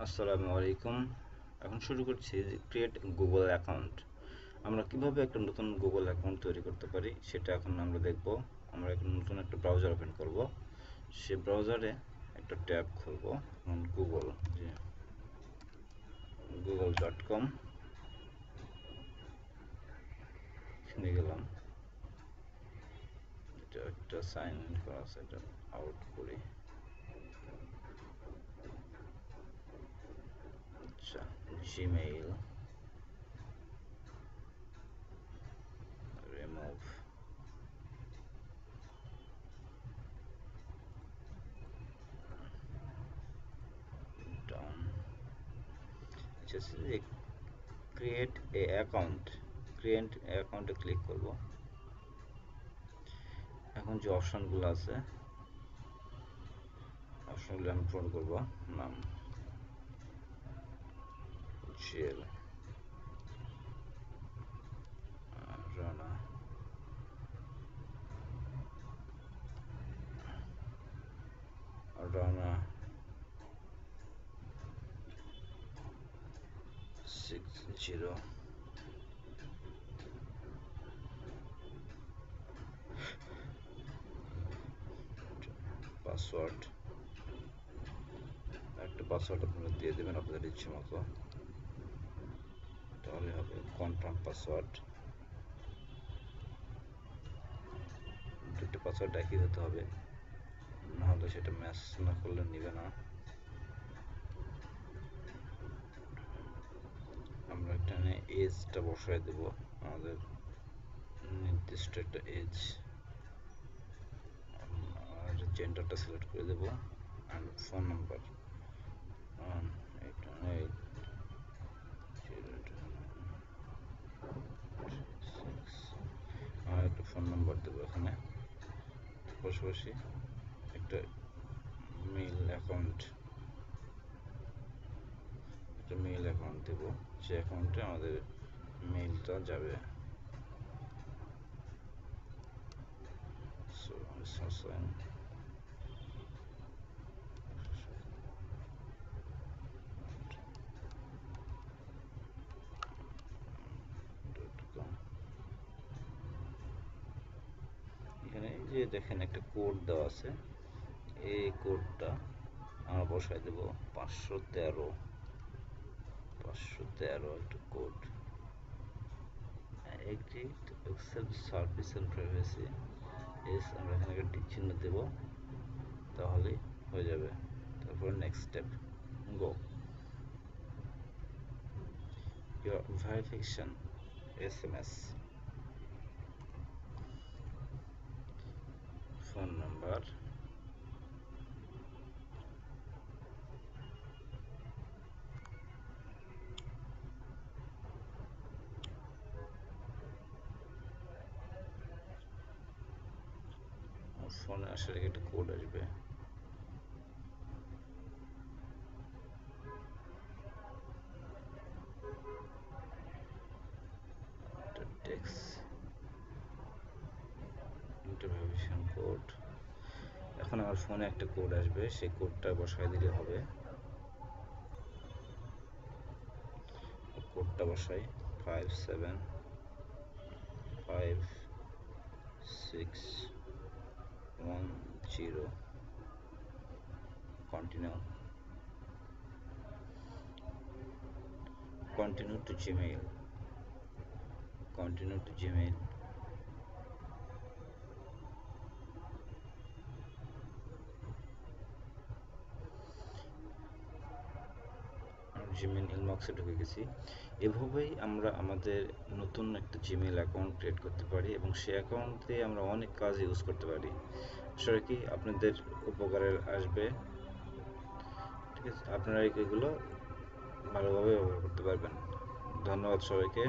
আসসালামু আলাইকুম। এখন শুরু করছি যে ক্রিয়েট গুগল অ্যাকাউন্ট। আমরা কিভাবে একটা নতুন গুগল অ্যাকাউন্ট তৈরি করতে পারি সেটা এখন আমরা দেখব। আমরা এখন নতুন একটা ব্রাউজার ওপেন করব। সে ব্রাউজারে একটা ট্যাব খুলব। এখন google.com এখানে গেলাম। এটা একটা সাইন ইন করা আছে, এটা আউট করি। আচ্ছা, জিমেইল রিমুভ, ডান। আচ্ছা, ক্রিয়েট এ অ্যাকাউন্ট, ক্রিয়েট অ্যাকাউন্টে ক্লিক করব। এখন যে অপশনগুলো আছে অপশনগুলো আমি পূরণ করব। নাম জেল, রানা, রানা 60, পাসওয়ার্ড একটা পাসওয়ার্ড আপনারা দিয়ে দেবেন আপনাদের ইচ্ছে মতো, তাহলে হবে কনফার্ম পাসওয়ার্ড। দুটো পাসওয়ার্ড একই হতে হবে, নাহলে সেটা ম্যাচ না করলে নেবে না। আমরা এখানে এজটা বসাই দেব, আমাদের নির্দিষ্ট একটা এজ, আর জেন্ডারটা সিলেক্ট করে দেব, আর ফোন নাম্বার একটা ফোন নাম্বার দেবো এখানে। পাশাপাশি একটা মেইল অ্যাকাউন্ট দেবো, যে অ্যাকাউন্টে আমাদের মেইলটা যাবে। এখানে যে দেখেন একটা কোড দেওয়া আছে, এই কোডটা আমরা বসাই দেব 513 একটা code. Exit accept service and privacy, এস আমরা এখানে একটা টিক চিহ্ন দেব, তাহলেই হয়ে যাবে। তারপর next step, go. Your verification SMS, phone number, ফোনে আসলে একটা কোড আসবে, টেক্সট ইন্টারভিউশন কোড। এখন আমার ফোনে একটা কোড আসবে, সেই কোডটা বসাই দিলে হবে। কোডটা বসাই 5755610, continue to Gmail, জিমেইল ইনবক্সে ঢুকে গেছি। এভাবেই আমরা আমাদের নতুন একটা জিমেইল অ্যাকাউন্ট ক্রিয়েট করতে পারি এবং সেই অ্যাকাউন্ট দিয়ে আমরা অনেক কাজ ইউজ করতে পারি। আসলে কি আপনাদের উপকারে আসবে, ঠিক আছে? আপনারা এগুলো ভালোভাবে ব্যবহার করতে পারবেন। ধন্যবাদ সবাইকে।